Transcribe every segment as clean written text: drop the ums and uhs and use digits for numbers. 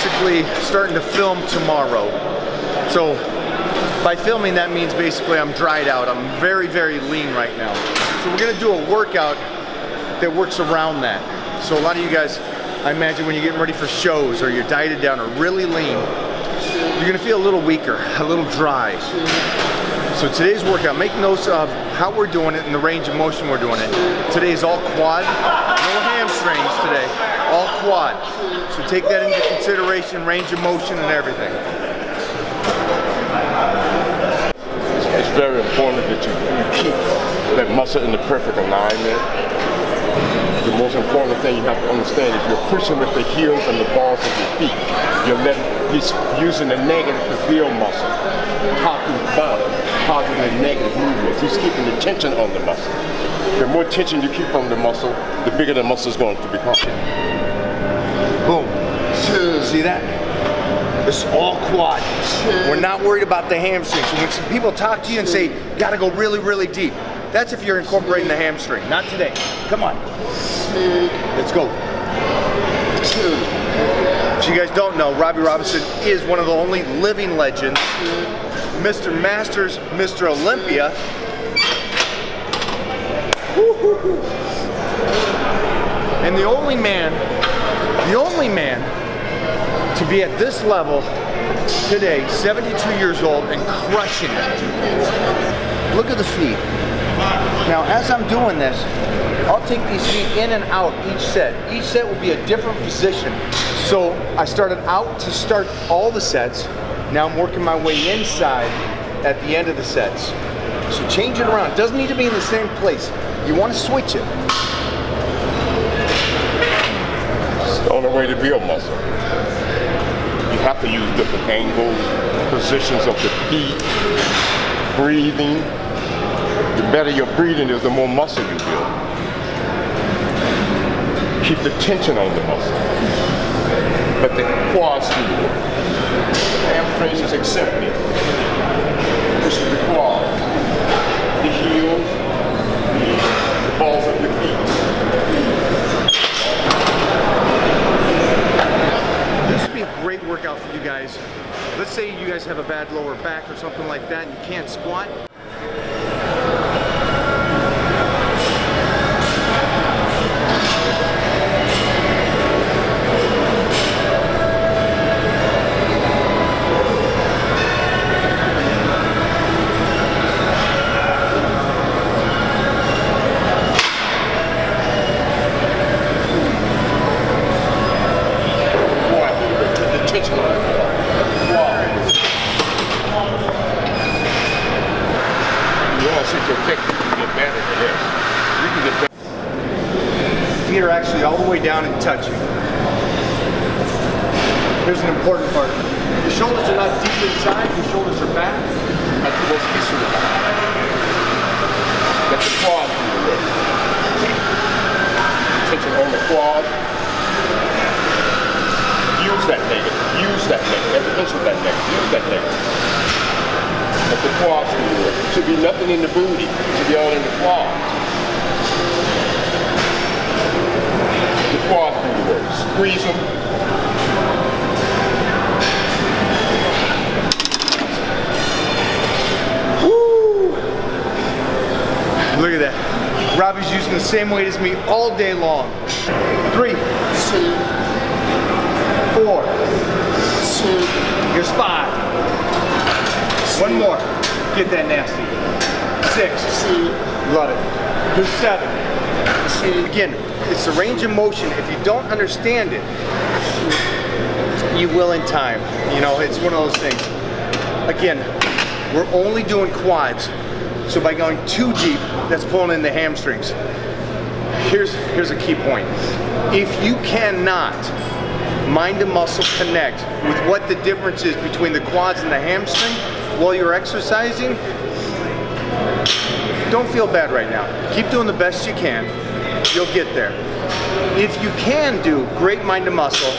basically starting to film tomorrow. So by filming, that means basically I'm dried out. I'm very, very lean right now. So we're gonna do a workout that works around that. So a lot of you guys, I imagine when you're getting ready for shows or you're dieted down or really lean, you're gonna feel a little weaker, a little dry. So today's workout, make notes of how we're doing it and the range of motion we're doing it. Today is all quad, no hamstrings today, all quad. So take that into consideration, range of motion and everything. It's very important that you keep that muscle in the perfect alignment. The most important thing you have to understand is you're pushing with the heels and the balls of your feet. He's using the negative to build muscle, top to bottom, positive and negative movements. He's keeping the tension on the muscle. The more tension you keep on the muscle, the bigger the muscle is going to become. Boom. See that? It's all quad. We're not worried about the hamstrings. So when some people talk to you and say, you gotta go really, really deep, that's if you're incorporating the hamstring. Not today. Come on. Let's go. If you guys don't know, Robbie Robinson is one of the only living legends, Mr. Masters, Mr. Olympia. And the only man to be at this level today, 72 years old and crushing it. Look at the feet. Now, as I'm doing this, I'll take these feet in and out each set. Each set will be a different position. So I started out to start all the sets. Now I'm working my way inside at the end of the sets. So change it around. It doesn't need to be in the same place. You want to switch it. It's the only way to build muscle. You have to use different angles, positions of the feet, breathing. The better your breathing is, the more muscle you build. Keep the tension on the muscle. But the quads do work. Hamstrings is exempted. Push the quad, the heel, the balls of the feet. This would be a great workout for you guys. Let's say you guys have a bad lower back or something like that and you can't squat. Feet are actually all the way down and touching. Here's an important part. Your shoulders are not deep inside, your shoulders are back. That's the most peaceful. Let the quad do the work. Tension on the quad. Use that negative. Use that negative. Every inch of that negative. Use that negative. Let the quads do the work. There should be nothing in the booty. It should be all in the quads. The quads do the work. Squeeze them. Woo! Look at that. Robbie's using the same weight as me all day long. 3, 4, here's 5. One more. Get that nasty. 6. Love it. Here's 7. Again, it's the range of motion. If you don't understand it, you will in time. You know, it's one of those things. Again, we're only doing quads. So by going too deep, that's pulling in the hamstrings. Here's a key point. If you cannot mind and muscle connect with what the difference is between the quads and the hamstring while you're exercising, don't feel bad right now. Keep doing the best you can. You'll get there. If you can do great mind to muscle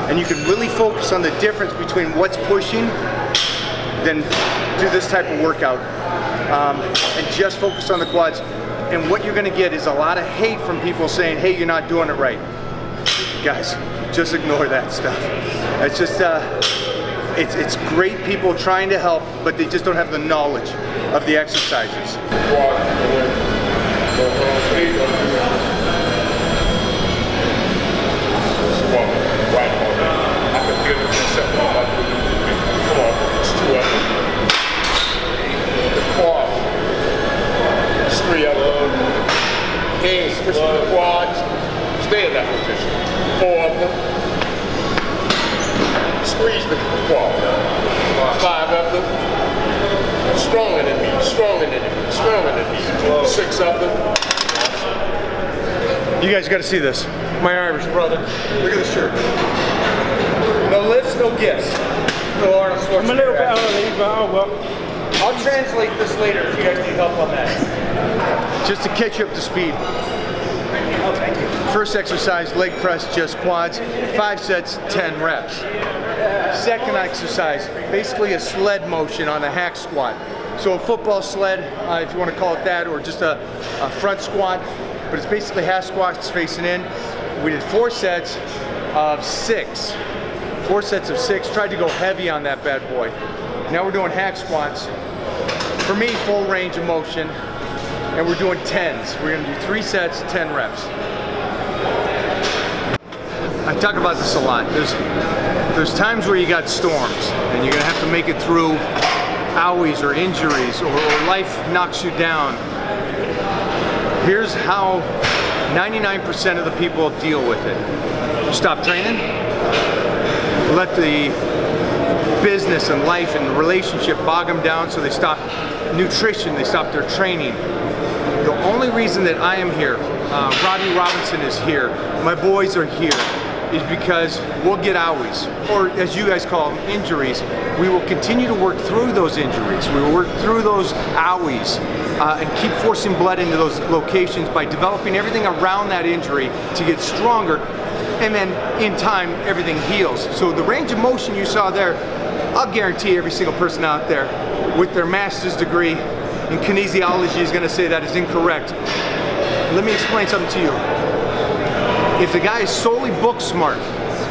and you can really focus on the difference between what's pushing, then do this type of workout and just focus on the quads. And what you're going to get is a lot of hate from people saying, hey, you're not doing it right. Guys, just ignore that stuff. It's just, it's great people trying to help, but they just don't have the knowledge of the exercises. Switch to the quads, stay in that position. 4 of them. Squeeze the quad. 5 of them. Stronger than me, stronger than me, stronger than me. 6 of them. You guys got to see this. My Irish brother. Look at this shirt. No lifts, no gifts. No Arnold Schwarzenegger. I'm a little bit early, but oh well. I'll translate this later if you guys need help on that. Just to catch you up to speed. Oh, thank you. First exercise, leg press, just quads, 5 sets, 10 reps. Second exercise, basically a sled motion on a hack squat. So a football sled, if you want to call it that, or just a front squat, but it's basically half squats facing in. We did 4 sets of 6. 4 sets of 6, tried to go heavy on that bad boy. Now we're doing hack squats. For me, full range of motion. And we're doing 10s. We're gonna do 3 sets, 10 reps. I talk about this a lot. There's times where you got storms and you're gonna have to make it through owies or injuries or life knocks you down. Here's how 99% of the people deal with it. Stop training, let the business and life and relationship bog them down, so they stop nutrition, they stop their training. The only reason that I am here, Robbie Robinson is here, my boys are here, is because we'll get owies, or as you guys call them, injuries. We will continue to work through those injuries. We will work through those owies and keep forcing blood into those locations by developing everything around that injury to get stronger, and then in time everything heals. So the range of motion you saw there, I'll guarantee every single person out there with their master's degree in kinesiology is going to say that is incorrect. Let me explain something to you. If the guy is solely book smart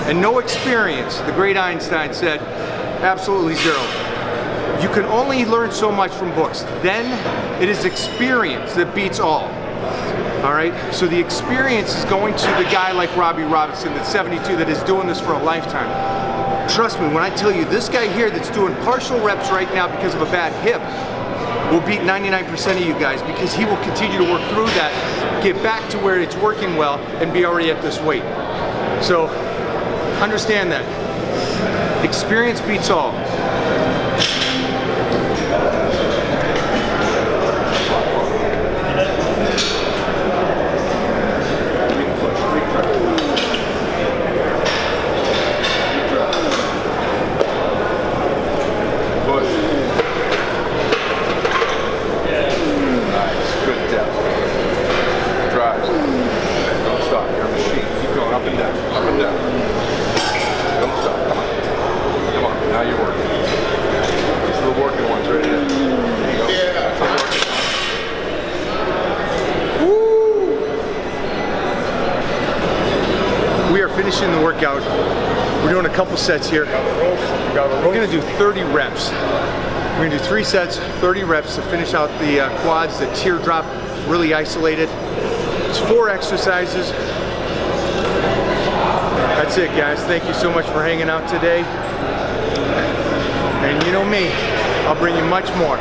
and no experience, the great Einstein said, absolutely zero. You can only learn so much from books. Then it is experience that beats all. All right, so the experience is going to the guy like Robbie Robinson that's 72 that is doing this for a lifetime. Trust me when I tell you, this guy here that's doing partial reps right now because of a bad hip will beat 99% of you guys, because he will continue to work through that, get back to where it's working well, and be already at this weight. So understand that. Experience beats all. Finishing the workout. We're doing a couple sets here. We're going to do 30 reps. We're going to do 3 sets, 30 reps to finish out the quads, the teardrop, really isolated. It's 4 exercises. That's it, guys. Thank you so much for hanging out today. And you know me, I'll bring you much more.